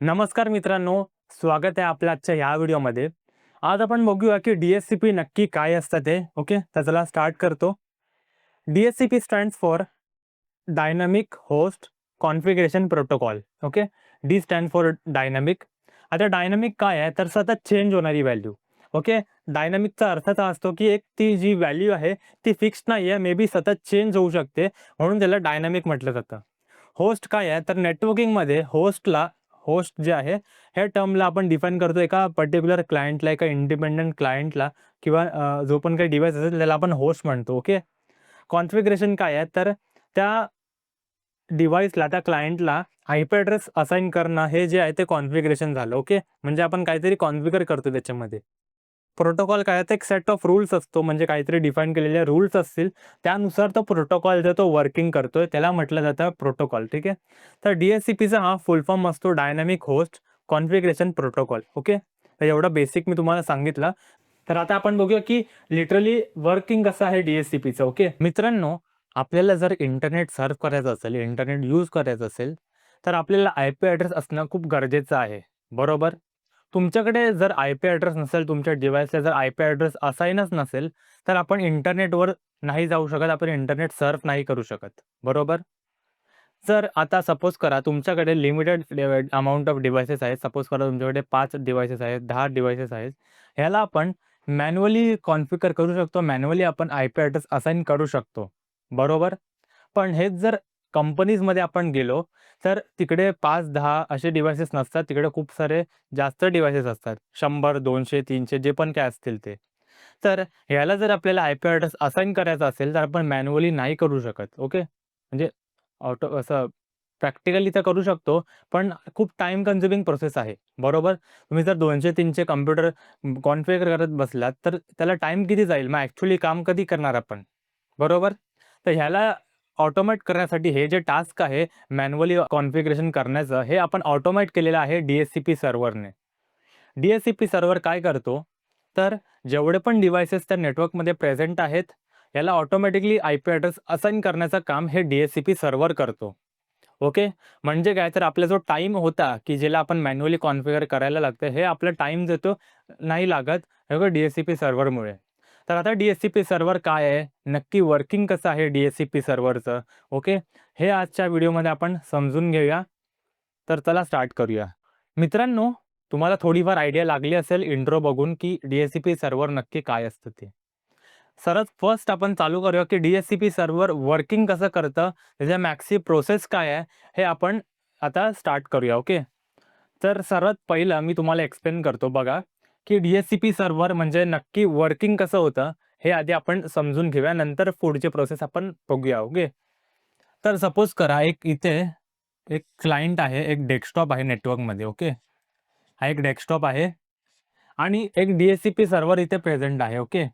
नमस्कार मित्रांनो, स्वागत आहे आपल्या आजच्या ह्या व्हिडिओमध्ये. आज आपण बघूया की डी-एस-सी-पी नक्की काय असतं ते. ओके, तर चला स्टार्ट करतो. D-S-C-P stands for dynamic host configuration protocol. Okay, D stand for dynamic. आता डायनॅमिक काय आहे, तर सतत चेंज होणारी व्हॅल्यू. ओके, डायनॅमिकचा अर्थ असा असतो की एक ती जी व्हॅल्यू आहे ती फिक्स नाही आहे, मे बी सतत चेंज होऊ शकते, म्हणून त्याला डायनॅमिक म्हटलं जातं. होस्ट काय आहे, तर नेटवर्किंगमध्ये होस्ट जे आहे, ह्या टर्मला आपण डिफाईन करतो एका पर्टिक्युलर क्लायंटला, एका इंडिपेंडंट क्लायंटला किंवा जो पण काही डिव्हाइस असेल त्याला आपण होस्ट म्हणतो. ओके. कॉन्फिगरेशन काय आहे, तर त्या डिव्हाइसला, त्या क्लायंटला आयपी ॲड्रेस असाइन करणं हे जे आहे ते कॉन्फिगरेशन झालं. ओके. म्हणजे आपण काहीतरी कॉन्फिगर करतो त्याच्यामध्ये. प्रोटोकॉल काय आहे, तर एक सेट ऑफ रूल्स असतो, म्हणजे काहीतरी डिफाईन केलेले रूल्स असतील, त्यानुसार तो प्रोटोकॉल जो तो वर्किंग करतोय त्याला म्हटलं जातं प्रोटोकॉल. ठीक आहे. तर डी-एस-सी-पीचा हा फुल फॉर्म असतो dynamic host configuration protocol. Okay. तर एवढं बेसिक मी तुम्हाला सांगितलं. तर आता आपण बघूया की लिटरली वर्किंग कसं आहे डी-एस-सी-पीचं. ओके. मित्रांनो, आपल्याला जर इंटरनेट सर्फ करायचं असेल, इंटरनेट यूज करायचं असेल, तर आपल्याला आयपी ॲड्रेस असणं खूप गरजेचं आहे. बरोबर? तुमच्याकडे जर आयपी ॲड्रेस नसेल, तुमच्या डिव्हाइसला जर आयपी ॲड्रेस असाइनच नसेल, तर आपण इंटरनेटवर नाही जाऊ शकत, आपण इंटरनेट सर्फ नाही करू शकत. बरोबर? जर आता सपोज करा तुमच्याकडे लिमिटेड अमाउंट ऑफ डिव्हाइसेस आहेत. सपोज करा तुमच्याकडे 5 डिव्हाइसेस आहेत, 10 डिव्हाइसेस आहेत. ह्याला आपण मॅन्युअली कॉन्फिगर करू शकतो. मॅन्युअली आपण आयपी ॲड्रेस असाइन करू शकतो. बरोबर? पण हेच जर कंपनीजमध्ये आपण गेलो, तर तिकडे 5-10 असे डिव्हाइसेस नसतात. तिकडे खूप सारे जास्त डिव्हाइसेस असतात. 100, 200, 300 जे पण काय असतील ते. तर ह्याला जर आपल्याला आयपी ॲड्रेस असाइन करायचा असेल, तर आपण मॅन्युअली नाही करू शकत. ओके. म्हणजे ऑटो असं प्रॅक्टिकली तर करू शकतो, पण खूप टाईम कन्झ्युमिंग प्रोसेस आहे. बरोबर? तुम्ही जर 200-300 कॉम्प्युटर कॉन्फिगर करत बसलात, तर त्याला टाईम किती जाईल? मग ॲक्चुअली काम कधी करणार आपण? बरोबर? तर ह्याला ऑटोमेट करण्यासाठी हे जे टास्क आहे मॅन्युअली कॉन्फिगरेशन करण्याचं, हे आपण ऑटोमेट केलेलं आहे डी-एस-सी-पी सर्व्हरने. डी-एस-सी-पी सर्व्हर काय करतो, तर जेवढे पण डिव्हाइसेस त्या नेटवर्कमध्ये प्रेझेंट आहेत, याला ऑटोमॅटिकली आयपी ॲड्रेस असाइन करण्याचं काम हे डी-एस-सी-पी सर्व्हर करतो. ओके. म्हणजे काय, तर आपला जो टाईम होता, की ज्याला आपण मॅन्युअली कॉन्फिगर करायला लागतं, हे आपला टाईम देतो नाही लागत, हे बघा डी-एस-सी-पी सर्व्हरमुळे. तर आता डी-एस-सी-पी सर्व्हर काय आहे? नक्की वर्किंग कसं आहे डी-एस-सी-पी सर्व्हरचं? ओके. हे आजच्या व्हिडिओमध्ये आपण समजून घेऊया. तर चला स्टार्ट करूया. मित्रांनो, तुम्हाला थोडीफार आयडिया लागली असेल इंट्रो बघून, की डी-एस-सी-पी सर्व्हर नक्की काय असतं ते. सर्वात फर्स्ट आपण चालू करूया, की डी-एस-सी-पी सर्व्हर वर्किंग कसं करतं, त्याच्या मॅक्सची प्रोसेस काय आहे, हे आपण आता स्टार्ट करूया. ओके. तर सर्वात पहिलं मी तुम्हाला एक्सप्लेन करतो बघा, की डी-एस-सी-पी सर्व्हर म्हणजे नक्की वर्किंग कसं होतं, हे आधी आपण समजून घेऊया. नंतर पुढची प्रोसेस आपण बघूया. ओके. तर सपोज करा एक इथे एक क्लायंट आहे, एक डेस्कटॉप आहे नेटवर्कमध्ये. ओके. हा एक डेस्कटॉप आहे आणि एक डी-एस-सी-पी सर्व्हर इथे प्रेझेंट आहे. ओके.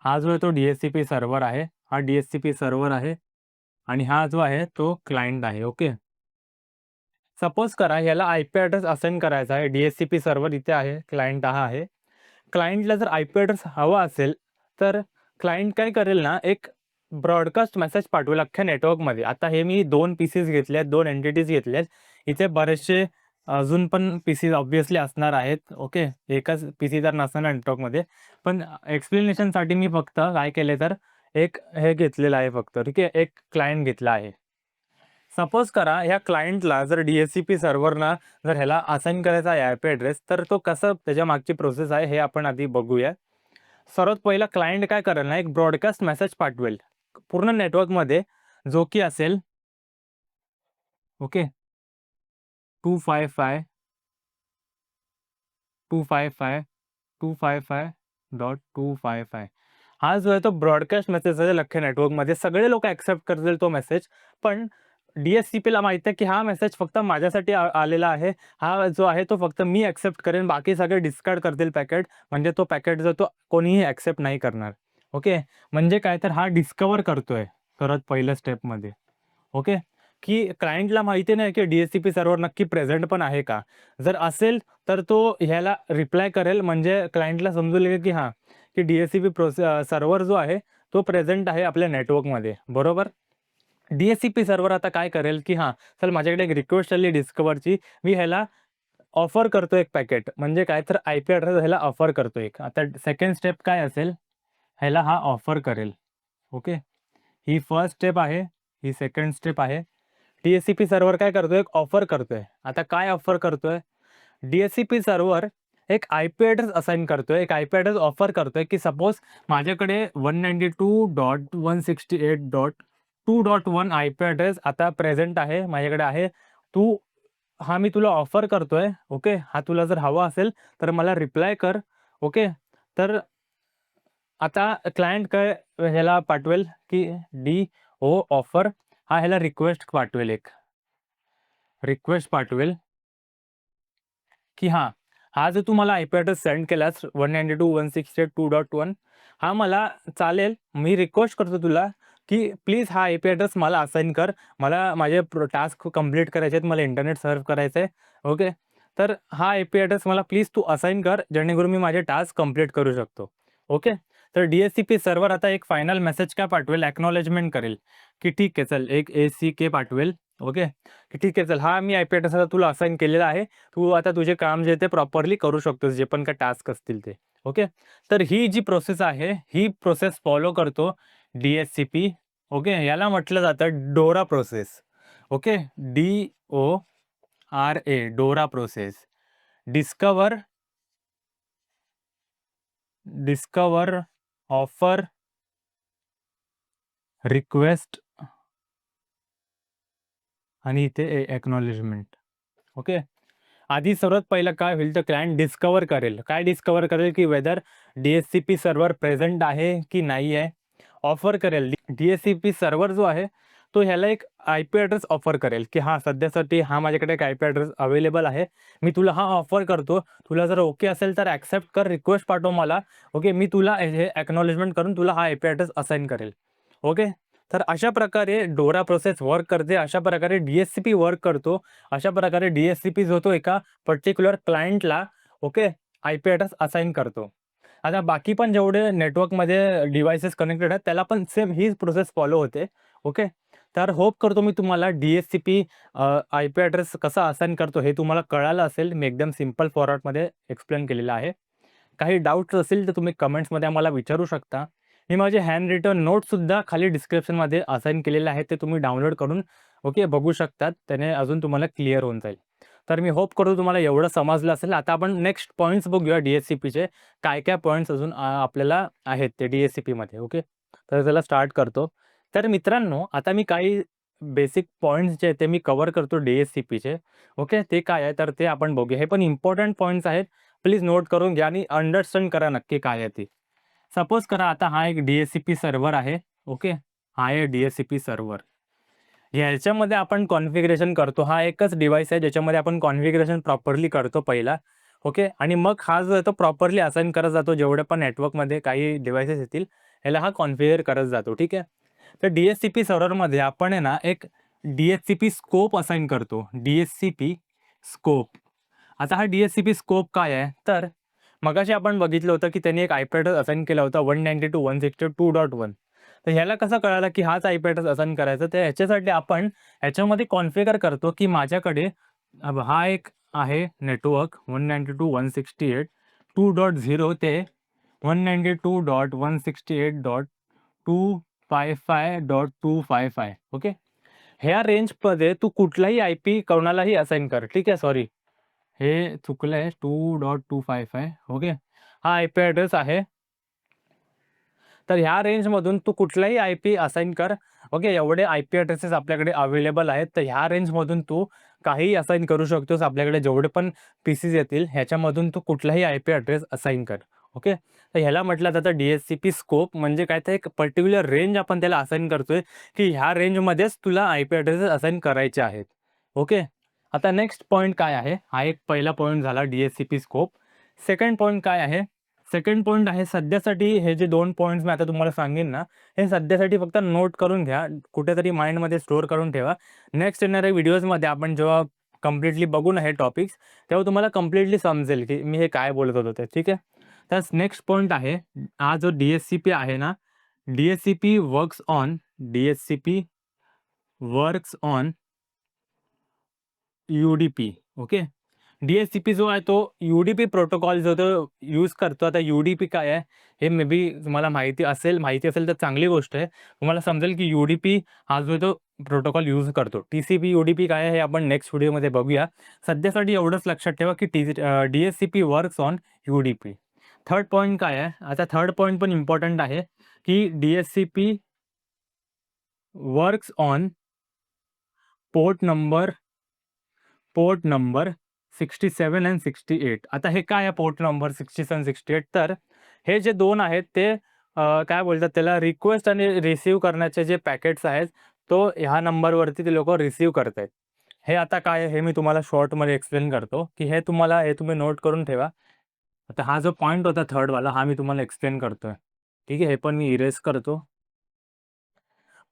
हा जो आहे तो डी-एस-सी-पी सर्व्हर आहे. हा डी-एस-सी-पी सर्व्हर आहे आणि हा जो आहे तो क्लायंट आहे. ओके. सपोज करा याला आयपी ॲड्रेस असाइन करायचा आहे. डी-एस-सी-पी सर्व्हर इथे आहे, क्लायंट हा आहे. क्लायंटला जर आयपी ॲड्रेस हवा असेल, तर क्लायंट काय करेल ना, एक ब्रॉडकास्ट मेसेज पाठवेल अख्ख्या नेटवर्कमध्ये. आता हे मी 2 पीसीज घेतले आहेत, 2 एंटिटीज घेतल्या आहेत. इथे बरेचसे अजून पण पीसीज ऑब्व्हियसली असणार आहेत. ओके. एकच पीसी तर नसणार नेटवर्कमध्ये. पण एक्सप्लेनेशनसाठी मी फक्त काय केले, तर एक हे घेतलेलं आहे फक्त. ठीक आहे. एक क्लायंट घेतला आहे. सपोज करा ह्या क्लायंटला जर डी-एस-सी-पी सर्व्हरना जर ह्याला असाइन करायचा आहे आयपी ॲड्रेस, तर तो कसं त्याच्या मागची प्रोसेस आहे हे आपण आधी बघूया. सर्वात पहिला क्लायंट काय करेल ना, एक ब्रॉडकास्ट मेसेज पाठवेल पूर्ण नेटवर्कमध्ये, जो की असेल ओके 255 255 255.255. हा जो आहे तो ब्रॉडकास्ट मेसेज आहे अख्ख्या नेटवर्कमध्ये. सगळे लोकं ॲक्सेप्ट करतील तो मेसेज. पण डी-एस-सी-पीला माहिती आहे, की हा मेसेज फक्त माझ्यासाठी आलेला आहे. हा जो आहे तो फक्त मी ॲक्सेप्ट करेन. बाकी सगळे डिस्कार्ड करतील पॅकेट. म्हणजे तो पॅकेट जो तो कोणीही ॲक्सेप्ट नाही करणार. ओके. म्हणजे काय, तर हा डिस्कव्हर करतोय सर्वात पहिल्या स्टेपमध्ये. ओके. की क्लायंटला माहिती नाही, की डी-एस-सी-पी सर्व्हर नक्की प्रेझेंट पण आहे का? जर असेल, तर तो ह्याला रिप्लाय करेल, म्हणजे क्लायंटला समजून येईल, की हां, की डी-एस-सी-पी सर्व्हर जो आहे, तो प्रेझेंट आहे आपल्या नेटवर्कमध्ये. बरोबर? डी-एस-सी-पी सर्व्हर आता काय करेल, की हां, चल माझ्याकडे एक रिक्वेस्ट आली डिस्कव्हरची, मी ह्याला ऑफर करतो एक पॅकेट, म्हणजे काय तर आय पी ॲड्रेस ह्याला ऑफर करतो एक. आता सेकंड स्टेप काय असेल, ह्याला हा ऑफर करेल. ओके, ही फर्स्ट स्टेप आहे, ही सेकंड स्टेप आहे. DHCP सर्व्हर काय करतोय, एक ऑफर करतोय. आता काय ऑफर करतोय, DHCP सर्व्हर एक आय पी ॲड्रेस असाइन करतोय, एक आय पी ॲड्रेस ऑफर करतोय, की सपोज माझ्याकडे 192.168.2.1 आय पी ॲड्रेस आता प्रेझेंट आहे, माझ्याकडे आहे. हा मी तुला ऑफर करतोय. ओके, हा तुला जर हवा असेल तर मला रिप्लाय कर. ओके, तर आता क्लायंट काय ह्याला पाठवेल, की ऑफर, हा ह्याला रिक्वेस्ट पाठवेल, एक रिक्वेस्ट पाठवेल, की हां, हा जो तू मला आय पी ॲड्रेस सेंड केलास 192.168.2.1, हा मला चालेल. मी रिक्वेस्ट करतो तुला, की प्लीज हा आय पी ॲड्रेस मला असाइन कर. मला माझे टास्क कंप्लीट करायचे आहेत. मला इंटरनेट सर्व्ह करायचं आहे. ओके, तर हा आय पी ॲड्रेस मला प्लीज तू असाइन कर, जेणेकरून मी माझे टास्क कंप्लीट करू शकतो. ओके, तर DHCP सर्व्हर आता एक फायनल मेसेज काय पाठवेल, एक्नॉलेजमेंट करेल, की ठीक आहे चल, एक ACK पाठवेल. ओके, की ठीक आहे चल, हा मी आय पी ॲड्रेस आता तुला असाइन केलेला आहे. तू आता तुझे काम जे ते प्रॉपरली करू शकतोस, जे पण काही टास्क असतील ते. ओके, तर ही जी प्रोसेस आहे, ही प्रोसेस फॉलो करतो DHCP. ओके, याला म्हटलं जातं डोरा प्रोसेस. ओके, DORA, डोरा प्रोसेस. डिस्कवर डिस्कवर ऑफर रिक्वेस्ट आणि इथे एक्नॉलेजमेंट. ओके, आधी सर्वात पहिलं काय होईल, तर क्लायंट डिस्कवर करेल. काय डिस्कवर करेल, की वेदर DHCP सर्व्हर प्रेझेंट आहे की नाही आहे. ऑफर करेल, DHCP सर्व्हर जो आहे तो ह्याला एक आय पी ॲड्रेस ऑफर करेल, की हां, सध्यासाठी हा माझ्याकडे एक आय पी ॲड्रेस अवेलेबल आहे. मी तुला हा ऑफर करतो. तुला जर ओके असेल तर ॲक्सेप्ट कर, रिक्वेस्ट पाठव मला. ओके, मी तुला हे एक्नॉलेजमेंट करून तुला हा आय पी ॲड्रेस असाइन करेल. ओके, तर अशा प्रकारे डोरा प्रोसेस वर्क करते. अशा प्रकारे DHCP वर्क करतो. अशा प्रकारे DHCP जो तो एका पर्टिक्युलर क्लायंटला okay I P address assign करतो. आता बाकी पण जेवढे नेटवर्कमध्ये डिव्हाइसेस कनेक्टेड आहेत त्याला पण सेम हीच प्रोसेस फॉलो होते. ओके, तर होप करतो मी तुम्हाला DHCP आय पी ॲड्रेस कसा असाइन करतो हे तुम्हाला कळालं असेल. मी एकदम सिंपल फॉर्मॅटमध्ये एक्सप्लेन केलेलं आहे. काही डाऊट्स असतील तर तुम्ही कमेंट्समध्ये आम्हाला विचारू शकता. मी माझे हँड रिटन नोट्ससुद्धा खाली डिस्क्रिप्शनमध्ये असाइन केलेले आहेत. ते तुम्ही डाउनलोड करून ओके बघू शकतात. त्याने अजून तुम्हाला क्लिअर होऊन जाईल. तर मी होप करतो तुम्हाला एवढं समजलं असेल. आता आपण नेक्स्ट पॉइंट्स बघूया DHCPचे. काय-काय पॉइंट्स अजून आपल्याला आहेत ते DHCPमध्ये. ओके, तर त्याला स्टार्ट करतो. तर मित्रांनो, आता मी काही बेसिक पॉइंट्स जे आहेत ते मी कव्हर करतो DHCPचे. ओके, ते काय आहे तर ते आपण बघूया. हे पण इम्पोर्टंट पॉइंट्स आहेत. प्लीज नोट करून घ्या आणि अंडरस्टँड करा नक्की काय आहे ते. सपोज करा आता हा एक DHCP सर्व्हर आहे. ओके, हा आहे DHCP सर्व्हर. ह्याच्यामध्ये आपण कॉन्फिगरेशन करतो. हा एकच डिव्हाइस आहे ज्याच्यामध्ये आपण कॉन्फिगरेशन प्रॉपरली करतो पहिला. ओके, आणि मग हा जो आहे तो प्रॉपरली असाइन करत जातो. जेवढे पण नेटवर्कमध्ये काही डिव्हाइसेस येतील, ह्याला हा कॉन्फिगर करत जातो. ठीक आहे. तर DHCP सर्व्हरमध्ये आपण आहे ना एक DHCP स्कोप असाइन करतो. DHCP scope. आता हा DHCP स्कोप काय आहे? तर मगाशी आपण बघितलं होतं, की त्यांनी एक आयपी ॲड्रेस असाइन केला होता 192.168.2.1. तर ह्याला कसं कळालं, की हाच आयपी ॲड्रेस असाइन करायचा? तर ह्याच्यासाठी आपण ह्याच्यामध्ये कॉन्फिगर करतो, की माझ्याकडे हा एक आहे नेटवर्क 192.168.2.0 ते 192.168.255.255. ओके. ह्या रेंजमध्ये तू कुठलाही आयपी कोणालाही असाइन कर. ठीक आहे. सॉरी, हे चुकलंय. 2.255. ओके. हा आयपी ॲड्रेस आहे. तर ह्या रेंजमधून तू कुठलाही आयपी असाइन कर. ओके. एवढे आयपी ॲड्रेसेस आपल्याकडे अवेलेबल आहेत. तर ह्या रेंजमधून तू काहीही असाइन करू शकतोस. आपल्याकडे जेवढे पण पीसीज येतील ह्याच्यामधून तू कुठलाही आयपी ॲड्रेस असाइन कर. ओके. तर ह्याला म्हटलं जातं DHCP स्कोप. म्हणजे काय, तर एक पर्टिक्युलर रेंज आपण त्याला असाइन करतोय, की ह्या रेंजमध्येच तुला आयपी ॲड्रेसेस असाइन करायचे आहेत. ओके. आता नेक्स्ट पॉइंट काय आहे? हा एक पहिला पॉइंट झाला DHCP स्कोप. सेकंड पॉइंट काय आहे? सेकंड पॉइंट आहे, सध्यासाठी हे जे 2 पॉइंट्स मी आता तुम्हाला सांगेन ना, हे सध्यासाठी फक्त नोट करून घ्या. कुठेतरी माइंडमध्ये स्टोअर करून ठेवा. नेक्स्ट येणाऱ्या व्हिडिओजमध्ये आपण जेव्हा कंप्लीटली बघू ना हे टॉपिक्स, तेव्हा तुम्हाला कंप्लीटली समजेल, की मी हे काय बोलत होतो ते. ठीक आहे. तर नेक्स्ट पॉइंट आहे, हा जो DHCP आहे ना, DHCP works on DHCP works on UDP. Okay. DHCP जो आहे तो UDP प्रोटोकॉल जो तो यूज करतो. आता UDP काय आहे हे मे बी तुम्हाला माहिती असेल तर चांगली गोष्ट आहे. तुम्हाला समजेल की UDP हा जो आहे तो प्रोटोकॉल यूज करतो. TCP UDP काय आहे हे आपण नेक्स्ट व्हिडिओमध्ये बघूया. सध्यासाठी एवढंच लक्षात ठेवा की DHCP works on UDP. Third point काय आहे? आता थर्ड पॉइंट पण इम्पॉर्टंट आहे की DHCP works on port number 67 आणि 68. आता हे काय आहे पोर्ट नंबर 67, 68? तर हे जे 2 आहेत ते काय बोलतात त्याला रिक्वेस्ट आणि रिसीव्ह करण्याचे जे पॅकेट्स आहेत, तो ह्या नंबरवरती ते लोकं रिसीव्ह करतायत. हे आता काय आहे हे मी तुम्हाला शॉर्टमध्ये एक्सप्लेन करतो, की हे तुम्ही नोट करून ठेवा. आता हा जो पॉइंट होता थर्डवाला हा मी तुम्हाला एक्सप्लेन करतोय. ठीक आहे. हे पण मी इरेज करतो.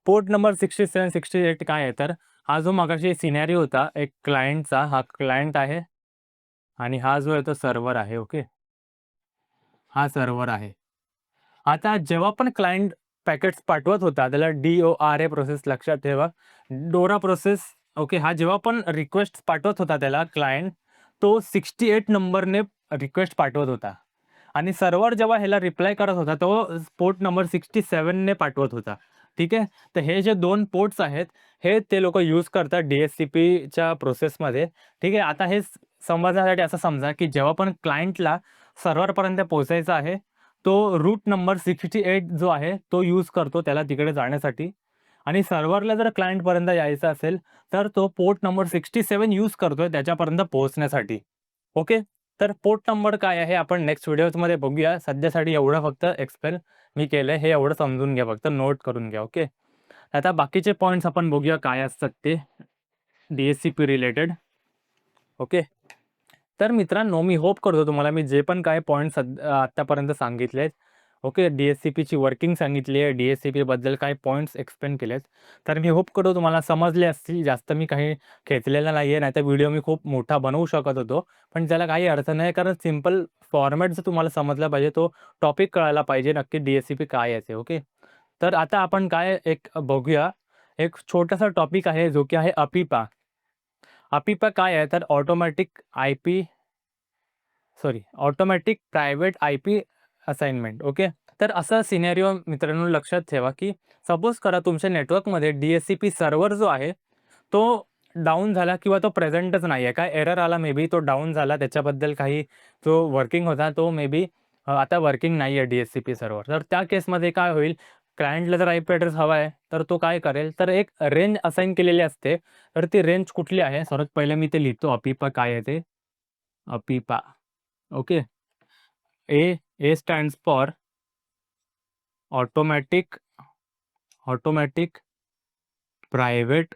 पोर्ट नंबर 67, 68 काय आहे तर हा जो मगाशी सिनेरिओ होता एक क्लायंटचा, हा क्लायंट आहे आणि हा जो आहे तो सर्व्हर आहे. ओके. हा सर्व्हर आहे. आता जेव्हा पण क्लायंट पॅकेट्स पाठवत होता, त्याला DORA प्रोसेस लक्षात ठेवा. डोरा प्रोसेस ओके. हा जेव्हा पण रिक्वेस्ट पाठवत होता त्याला क्लायंट, तो 68 नंबरने रिक्वेस्ट पाठवत होता आणि सर्व्हर जेव्हा ह्याला रिप्लाय करत होता, तो पोर्ट नंबर 67 ने पाठवत होता. ठीक आहे. तर हे जे 2 पोर्ट्स आहेत, हे ते लोकं यूज करतात DHCPच्या प्रोसेसमध्ये. ठीक आहे. आता हे समजण्यासाठी असं समजा, की जेव्हा पण क्लायंटला सर्व्हरपर्यंत पोहोचायचं आहे, तो रूट नंबर 68 जो आहे, तो यूज करतो त्याला तिकडे जाण्यासाठी आणि सर्व्हरला जर क्लायंटपर्यंत यायचं असेल, तर तो पोर्ट नंबर 67 यूज करतोय त्याच्यापर्यंत पोहोचण्यासाठी. ओके. तर पोर्ट नंबर काय आहे आपण नेक्स्ट व्हिडिओजमध्ये बघूया. सध्यासाठी एवढं फक्त एक्सप्लेन मी केलंय. हे एवढं समजून घ्या फक्त नोट करून घ्या. ओके. आता बाकीचे पॉइंट्स आपण बघूया काय असतात ते DHCP रिलेटेड. ओके. तर मित्रांनो, मी होप करतो तुम्हाला मी जे पण काही पॉइंट्स आत्तापर्यंत सांगितलेत, ओके, DHCPची वर्किंग सांगितली आहे, DHCPबद्दल काही पॉइंट्स एक्सप्लेन केलेत. तर मी होप करतो तुम्हाला समजले असतील. जास्त मी काही खेचलेलं नाही आहे, नाहीतर व्हिडिओ मी खूप मोठा बनवू शकत होतो. पण त्याला काही अर्थ नाही, कारण सिंपल फॉर्मॅट जर तुम्हाला समजला पाहिजे, तो टॉपिक कळायला पाहिजे नक्की DHCP काय आहे ते, ओके. तर आता आपण काय एक बघूया. एक छोटासा टॉपिक आहे, जो की आहे अपिपा. अपिपा काय आहे तर automatic private IP assignment. Okay. तर असा सिनेरिओ मित्रांनो लक्षात ठेवा, की सपोज करा तुमच्या नेटवर्कमध्ये DHCP सर्व्हर जो आहे, तो डाउन झाला किंवा तो प्रेझेंटच नाही आहे. काय एरर आला मे बी तो डाउन झाला. त्याच्याबद्दल काही जो वर्किंग होता तो मे बी आता वर्किंग नाही आहे DHCP सर्व्हर. तर त्या केसमध्ये काय होईल, क्लायंटला जर IP ॲड्रेस हवा आहे, तर तो काय करेल, तर एक रेंज असाइन केलेली असते. तर ती रेंज कुठली आहे? सर्वात पहिले मी ते लिहितो अपिपा काय आहे ते. APIPA. Okay. A stands for automatic automatic private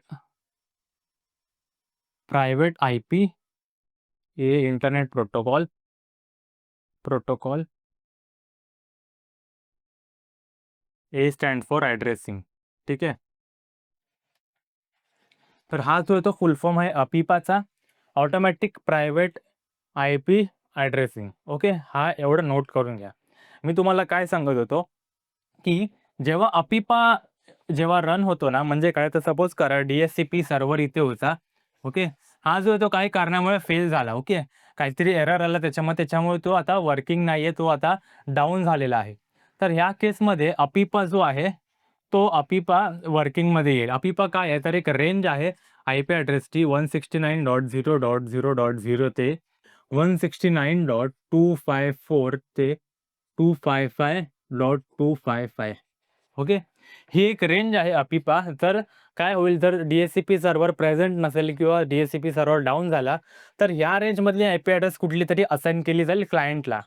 IP. Internet protocol. A stand for addressing. ठीक आहे. तर हा जो आहे तो फुल फॉर्म आहे अपिपाचा, automatic private IP addressing. Okay. हा एवढं नोट करून घ्या. मी तुम्हाला काय सांगत होतो, की जेव्हा अपिपा जेव्हा रन होतो ना, म्हणजे काय तर सपोज करा DHCP सर्व्हर इथे होता. ओके. हा जो आहे तो काही कारणामुळे फेल झाला. ओके. काहीतरी एरर आला त्याच्यामुळे तो आता वर्किंग नाहीये, तो आता डाउन झालेला आहे. तर ह्या केसमध्ये अपिपा जो आहे, तो अपिपा वर्किंगमध्ये येईल. अपिपा काय आहे तर एक रेंज आहे IP ॲड्रेसची 169.0.0.0 ते 169.254 ते 255.255. ओके. ही एक रेंज आहे अपिपा. तर काय होईल जर DHCP सर्व्हर प्रेझेंट नसेल किंवा DHCP सर्व्हर डाउन झाला, तर ह्या रेंजमधली IP ॲड्रेस कुठलीतरी असाइन केली जाईल क्लायंटला.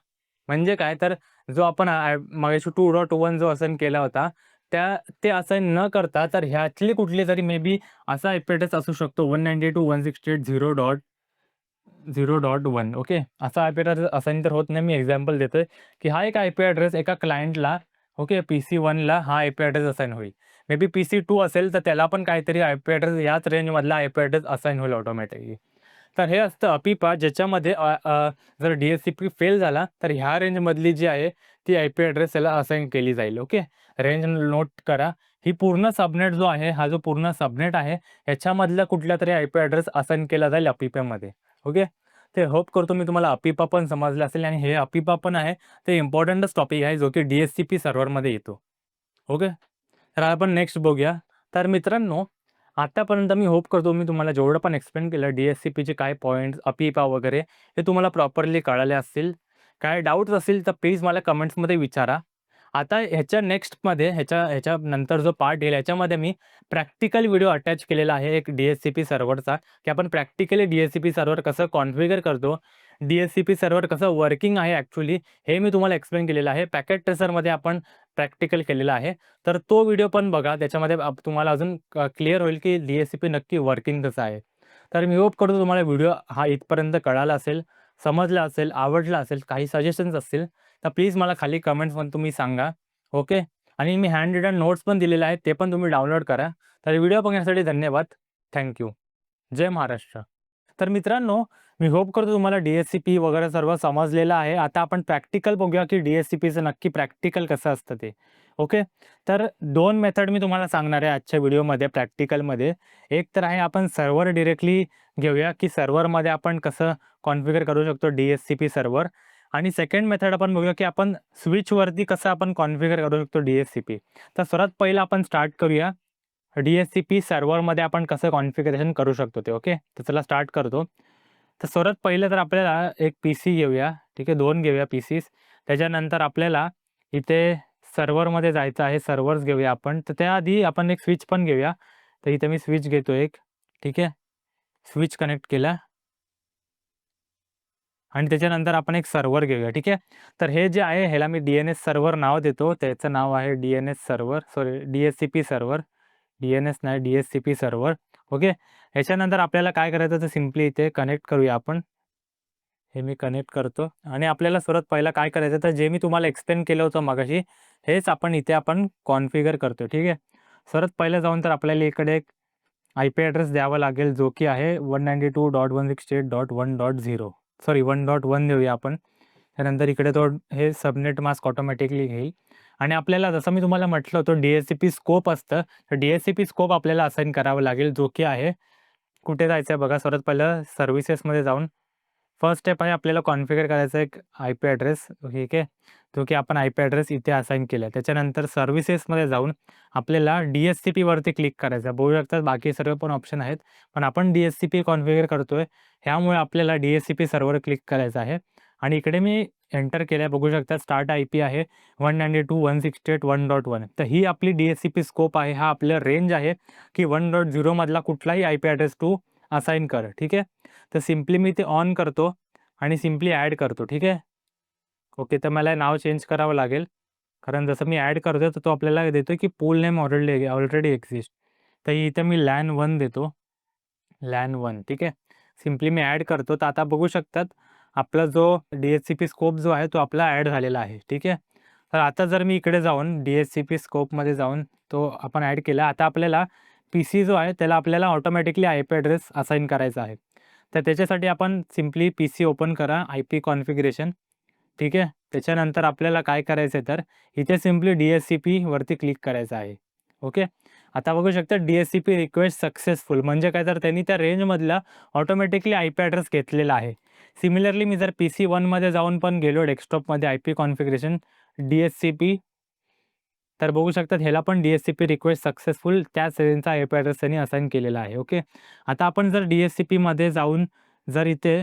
म्हणजे काय तर जो आपण मगाशी 2.1 जो असाइन केला होता, ते असाइन न करता तर ह्यातली कुठलीतरी मे बी असा IP ॲड्रेस असू शकतो 192.168.0.0.1. ओके. असा IP ॲड्रेस असाइन तर होत नाही. मी एक्झाम्पल देतोय, की हा एक IP ॲड्रेस एका क्लायंटला ओके, PC1ला हा IP ॲड्रेस असाइन होईल. मे बी PC2 असेल तर त्याला पण काहीतरी IP ॲड्रेस याच रेंजमधला IP ॲड्रेस असाइन होईल ऑटोमॅटिकली. तर हे असतं अपिपा, ज्याच्यामध्ये जर DHCP फेल झाला तर ह्या रेंजमधली जी आहे ती IP ॲड्रेस त्याला असाइन केली जाईल. ओके. रेंज नोट करा. ही पूर्ण सबनेट जो आहे, हा जो पूर्ण सबनेट आहे, ह्याच्यामधला कुठलातरी IP ॲड्रेस असाइन केला जाईल अपिपामध्ये. ओके. ते होप करतो मी तुम्हाला अपिपा पण समजलं असेल आणि हे अपिपा पण आहे ते इम्पॉर्टंटच टॉपिक आहे जो की DSCP सर्व्हरमध्ये येतो. ओके. तर आपण नेक्स्ट बघूया. तर मित्रांनो, आतापर्यंत मी होप करतो मी तुम्हाला जेवढं पण एक्सप्लेन केलं DSCPचे काय पॉइंट्स, अपिपा वगैरे हे तुम्हाला प्रॉपरली कळाले असतील. काय डाउट्स असतील तर प्लीज मला कमेंट्समध्ये विचारा. आता ह्याच्या नेक्स्टमध्ये ह्याच्यानंतर जो पार्ट येईल ह्याच्यामध्ये मी प्रॅक्टिकल व्हिडिओ अटॅच केलेला आहे एक DSCP सर्व्हरचा, की आपण प्रॅक्टिकली DSCP सर्व्हर कसं कॉन्फिगर करतो, DSCP सर्व्हर कसं वर्किंग आहे ॲक्चुअली हे मी तुम्हाला एक्सप्लेन केलेलं आहे. पॅकेट ट्रेसरमध्ये आपण प्रॅक्टिकल केलेलं आहे. तर तो व्हिडिओ पण बघा. त्याच्यामध्ये तुम्हाला अजून क्लिअर होईल की DSCP नक्की वर्किंग कसं आहे. तर मी होप करतो तुम्हाला व्हिडिओ हा इथपर्यंत कळाला असेल, समजला असेल, आवडला असेल, काही सजेशन्स असतील तर प्लीज मला खाली कमेंट्समध्ये तुम्ही सांगा. ओके. आणि मी हँड रिटन नोट्स पण दिलेले आहेत, ते पण तुम्ही डाउनलोड करा. तर व्हिडिओ बघण्यासाठी धन्यवाद. Thank you. जय महाराष्ट्र. तर मित्रांनो, मी होप करतो तुम्हाला DSCP वगैरे सर्व समजलेलं आहे. आता आपण प्रॅक्टिकल बघूया की DSCPचं नक्की प्रॅक्टिकल कसं असतं ते. ओके. तर 2 मेथड मी तुम्हाला सांगणार आहे आजच्या व्हिडिओमध्ये प्रॅक्टिकलमध्ये. एक तर आहे आपण सर्व्हर डायरेक्टली घेऊया की सर्व्हरमध्ये आपण कसं कॉन्फिगर करू शकतो DSCP सर्व्हर आणि सेकंड मेथड आपण बघूया की आपण स्विचवरती कसं आपण कॉन्फिगर करू शकतो DSCP. तर सर्वात पहिलं आपण स्टार्ट करूया. DSCP सर्व्हरमध्ये आपण कसं कॉन्फिगरेशन करू शकतो ते. ओके. तर चला स्टार्ट करतो. तर सर्वात पहिलं तर आपल्याला एक पीसी घेऊया. ठीक आहे. 2 घेऊया पीसीस. त्याच्यानंतर आपल्याला इथे सर्व्हरमध्ये जायचं आहे. सर्व्हर्स घेऊया आपण. तर त्याआधी आपण एक स्विच पण घेऊया. तर इथे मी स्विच घेतो एक. ठीक आहे. स्विच कनेक्ट केला आणि त्याच्यानंतर आपण एक सर्व्हर घेऊया. ठीक आहे. तर हे जे आहे ह्याला मी DNS सर्व्हर नाव देतो. त्याचं नाव आहे DNS server sorry DSCP server. DNS नाही DSCP सर्व्हर. ओके. ह्याच्यानंतर आपल्याला काय करायचं तर सिम्पली इथे कनेक्ट करूया आपण. हे मी कनेक्ट करतो आणि आपल्याला सर्वात पहिला काय करायचं तर जे मी तुम्हाला एक्सप्लेन केलं होतं मगाशी, हेच आपण इथे आपण कॉन्फिगर करतो. ठीक आहे. सर्वात पहिलं जाऊन तर आपल्याला इकडे एक IP ॲड्रेस द्यावा लागेल जो की आहे 192.168.1.0 सॉरी 1.1 देऊया आपण. त्यानंतर इकडे तो हे सबनेट मास्क ऑटोमॅटिकली घेईल आणि आपल्याला जसं मी तुम्हाला म्हटलं होतं DSCP स्कोप असतं, तर DSCP स्कोप आपल्याला असाइन करावा लागेल जो की आहे कुठे जायचं आहे बघा सर्वात पहिलं सर्व्हिसेसमध्ये जाऊन फर्स्ट स्टेप आहे आपल्याला कॉन्फिगर करायचा एक IP ॲड्रेस. ठीक आहे. जो की आपण IP ॲड्रेस इथे असाइन केला. त्याच्यानंतर सर्व्हिसेसमध्ये जाऊन आपल्याला DSCPवरती क्लिक करायचं आहे. बघू शकतात बाकी सर्व पण ऑप्शन आहेत. पण आपण DSCP कॉन्फिगर करतोय. ह्यामुळे आपल्याला DSCP सर्व्हर क्लिक करायचं आहे आणि इकडे मी एंटर केलं बघू शकता स्टार्ट IP आहे 192.168.1.1 तर ही आपली DSCP स्कोप आहे. हा आपला रेंज आहे की 1.0 मधला कुठलाही IP ॲड्रेस तू असाइन कर. ठीक आहे. तर सिम्पली मी ते ऑन करतो आणि सिम्पली ॲड करतो. ठीक आहे. ओके. तर मला नाव चेंज करावं लागेल. कारण जसं मी ॲड करतोय तर तो आपल्याला देतोय की पूल नेम ऑलरेडी ऑलरेडी एक्झिस्ट. तर इथे मी LAN 1 देतो. LAN 1 ठीक आहे. सिम्पली मी ॲड करतो. तर आता बघू शकतात आपला जो DSCP स्कोप जो आहे तो आपला ॲड झालेला आहे. ठीक आहे. तर आता जर मी इकडे जाऊन DSCP स्कोपमध्ये जाऊन तो आपण ॲड केला. आता आपल्याला पीसी जो आहे त्याला आपल्याला ऑटोमॅटिकली IP ॲड्रेस असाइन करायचा आहे. तर त्याच्यासाठी आपण सिम्पली पीसी ओपन करा IP कॉन्फिगरेशन. ठीक आहे. त्याच्यानंतर आपल्याला काय करायचं आहे तर इथे सिम्पली DSCPवरती क्लिक करायचं आहे. ओके. आता बघू शकता DSCP रिक्वेस्ट सक्सेसफुल म्हणजे काय तर त्यांनी त्या रेंजमधला ऑटोमॅटिकली IP ॲड्रेस घेतलेला आहे. सिमिलरली मी जर PC 1मध्ये जाऊन पण गेलो डेस्कटॉपमध्ये IP कॉन्फिगरेशन DSCP तर बघू शकतात ह्याला पण DSCP रिक्वेस्ट सक्सेसफुल त्याच रेंजचा IP ॲड्रेस त्यांनी असाइन केलेला आहे. ओके. आता आपण जर DSCPमध्ये जाऊन जर इथे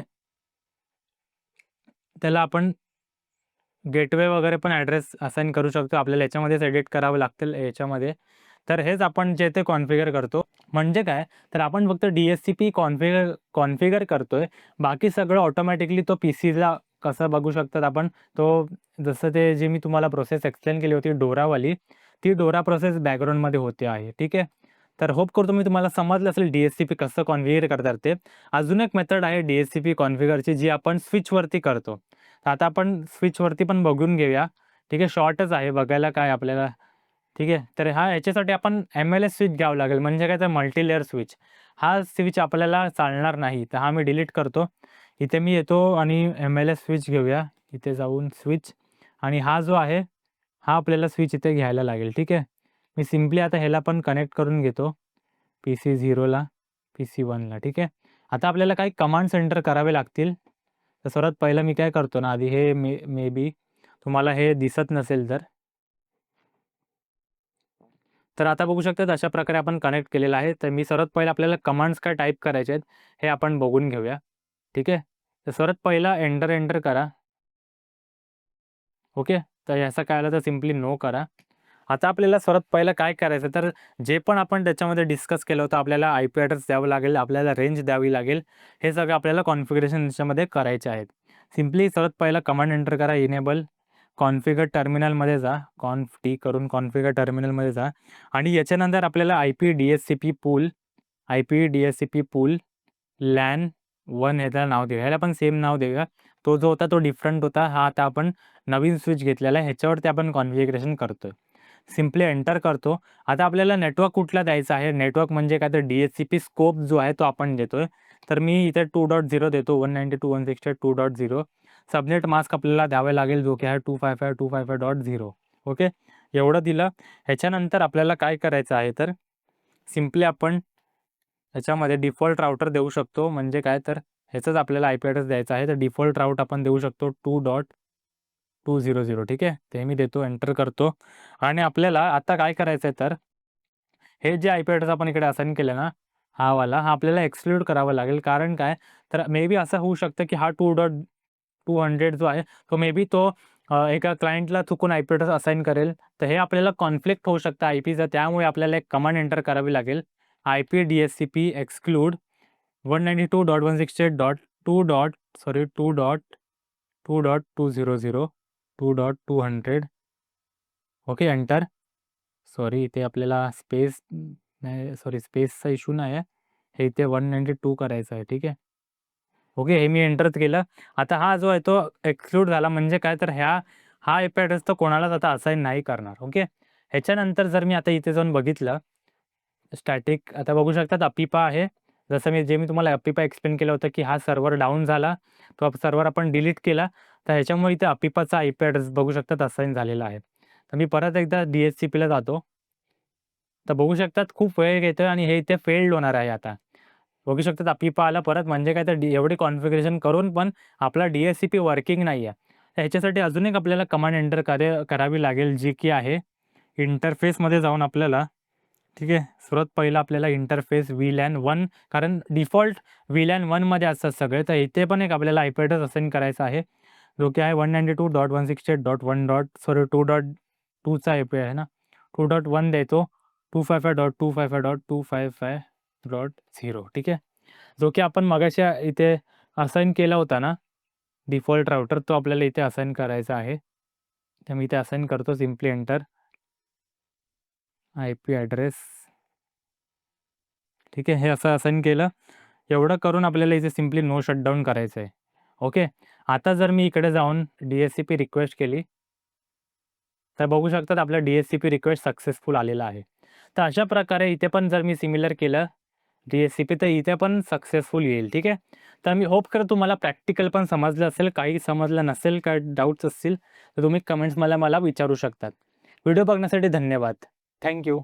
त्याला आपण गेटवे वगैरे पण ॲड्रेस असाइन करू शकतो. आपल्याला याच्यामध्येच एडिट करावं लागतील याच्यामध्ये. तर हेच आपण जे ते कॉन्फिगर करतो. म्हणजे काय तर आपण फक्त DSCP कॉन्फिगर करतोय. बाकी सगळं ऑटोमॅटिकली तो पीसीला कसं बघू शकतात आपण तो जसं ते जे मी तुम्हाला प्रोसेस एक्सप्लेन केली होती डोरावाली, ती डोरा प्रोसेस बॅकग्राऊंडमध्ये होते आहे. ठीक आहे. तर होप करतो मी तुम्हाला समजलं असेल DSCP कसं कॉन्फिगर करतात ते. अजून एक मेथड आहे DSCP कॉन्फिगरची जी आपण स्विचवरती करतो. तर आता आपण स्विचवरती पण बघून घेऊया. ठीक आहे. शॉर्टच आहे बघायला काय आपल्याला. ठीक आहे. तर ह्याच्यासाठी आपण MLS स्विच घ्यावं लागेल म्हणजे काय तर मल्टी लेयर स्विच. हा स्विच आपल्याला चालणार नाही. तर हा मी डिलीट करतो. इथे मी येतो आणि MLS स्विच घेऊया. इथे जाऊन स्विच आणि हा जो आहे, हा आपल्याला स्विच इथे घ्यायला लागेल. ठीक आहे. मी सिम्पली आता ह्याला पण कनेक्ट करून घेतो. PC 0ला, PC 1ला. ठीक आहे. आता आपल्याला काही कमांड्स एंटर करावे लागतील. तर सर्वात पहिलं मी काय करतो ना, आधी हे मे बी तुम्हाला हे दिसत नसेल तर आता बघू शकतात अशा प्रकारे आपण कनेक्ट केलेलं आहे. तर मी सर्वात पहिलं आपल्याला कमांड्स काय टाइप करायचे आहेत, हे आपण बघून घेऊया. ठीक आहे. तर सर्वात पहिला एंटर करा. ओके. तर ह्याचं काय आलं तर सिम्पली नो करा. आता आपल्याला सर्वात पहिलं काय करायचं तर जे पण आपण त्याच्यामध्ये डिस्कस केलं होतं आपल्याला आय-पी ॲड्रेस द्यावं लागेल, आपल्याला रेंज द्यावी लागेल. हे सगळं आपल्याला कॉन्फिगरेशन याच्यामध्ये करायचे आहेत. सिम्पली सर्वात पहिला कमांड एंटर करा इनेबल कॉन्फिगर टर्मिनलमध्ये जा. कॉन्फ टी करून कॉन्फिगर टर्मिनलमध्ये जा आणि याच्यानंतर आपल्याला आय-पी-डी-एस-सी-पी पूल लॅन 1 ह्याला नाव देऊया. ह्याला पण सेम नाव देऊया. तो जो होता तो डिफरंट होता. हा आता आपण नवीन स्विच घेतलेला आहे. ह्याच्यावरती आपण कॉन्फिगरेशन करतोय. सिम्पली एंटर करतो. आता आपल्याला नेटवर्क कुठला द्यायचा आहे? नेटवर्क म्हणजे काय तर डी-एस-सी-पी स्कोप जो आहे तो आपण देतोय. तर मी इथे 2.0 देतो 192.168.2.0. सबनेट मास्क आपल्याला द्यावे लागेल जो की आहे 255.255.0. ओके. एवढं दिलं. ह्याच्यानंतर आपल्याला काय करायचं आहे तर सिम्पली आपण ह्याच्यामध्ये डिफॉल्ट राउटर देऊ शकतो. म्हणजे काय तर ह्याचाच आपल्याला आय-पी ॲड्रेस द्यायचा आहे. तर डिफॉल्ट राउट आपण देऊ शकतो 2.200. ठीक आहे. ते मी देतो, एंटर करतो आणि आपल्याला आता काय करायचं आहे तर हे जे आय-पी ॲड्रेस आपण इकडे असाइन केलं ना, हा वाला, हा आपल्याला एक्सक्लूड करावा लागेल. कारण काय तर मे बी असं होऊ शकतं की हा 2.200 जो आहे तो मे बी तो एका क्लायंटला चुकून आय-पी ॲड्रेस असाइन करेल. तर हे आपल्याला कॉन्फ्लिक्ट होऊ शकतं आय-पीचं. त्यामुळे आपल्याला एक कमांड एंटर करावी लागेल. IP-DSCP exclude 192.168.2 dot sorry 2.200 2.200. Okay, enter. Sorry इथे आपल्याला स्पेस नाही, सॉरी स्पेसचा इश्यू नाही आहे. हे इथे 192 करायचं आहे. ठीक आहे. ओके, हे मी एंटरच केलं. आता हा जो आहे तो एक्सक्लूड झाला म्हणजे काय तर हा आय-पी ॲड्रेस तर कोणालाच आता असाइन नाही करणार. ओके. ह्याच्यानंतर जर मी आता इथे जाऊन बघितलं स्टॅटिक आता बघू शकतात अपिपा आहे. जसं मी तुम्हाला अपिपा एक्सप्लेन केलं होतं, की हा सर्व्हर डाऊन झाला. तो सर्व्हर आपण डिलीट केला. तर ह्याच्यामुळे इथे अपिपाचा आय-पी ॲड्रेस बघू शकतात असाइन झालेला आहे. तर मी परत एकदा डी-एच-सी-पीला जातो. तर बघू शकतात खूप वेळ घेतोय आणि हे इथे फेल्ड होणार आहे आता. बघू शकतात अपिपा आला परत म्हणजे काय तर एवढी कॉन्फिगरेशन करून पण आपला डी-एच-सी-पी वर्किंग नाही आहे. तर ह्याच्यासाठी अजून एक आपल्याला कमांड एंटर करावी लागेल जी की आहे इंटरफेसमध्ये जाऊन आपल्याला ठीक आहे. सर्वात पहिलं आपल्याला इंटरफेस व्हीलॅन 1 कारण डिफॉल्ट व्हीलॅन 1 मध्ये असतात सगळे. तर इथे पण एक आपल्याला आय-पी ॲड्रेस असाइन करायचा आहे. जो की आहे 192.168.1 सॉरी 2.2चा आय-पी आहे ना. 2.1 देतो. 255.255.255.0 ठीक आहे. जो की आपण मगाशी इथे असाइन केला होता ना, डिफॉल्ट राउटर तो आपल्याला इथे असाइन करायचा आहे. तर मी इथे असाइन करतो सिम्पली एंटर. आय-पी ॲड्रेस ठीक आहे. हे असं असाइन केलं. एवढं करून आपल्याला इथे सिम्पली नो शटडाउन करायचं आहे. ओके. आता जर मी इकडे जाऊन डी-एच-सी-पी रिक्वेस्ट केली, तर बघू शकतात आपलं डी-एच-सी-पी रिक्वेस्ट सक्सेसफुल आलेला आहे. तर अशा प्रकारे इथे पण जर मी सिमिलर केलं डी-एच-सी-पी तर इथे पण सक्सेसफुल येईल. ठीक आहे. तर मी होप करतो तुम्हाला प्रॅक्टिकल पण समजलं असेल. काही समजलं नसेल, काही डाउट्स असतील तर तुम्ही कमेंट्समध्ये मला विचारू शकतात. व्हिडिओ बघण्यासाठी धन्यवाद. Thank you.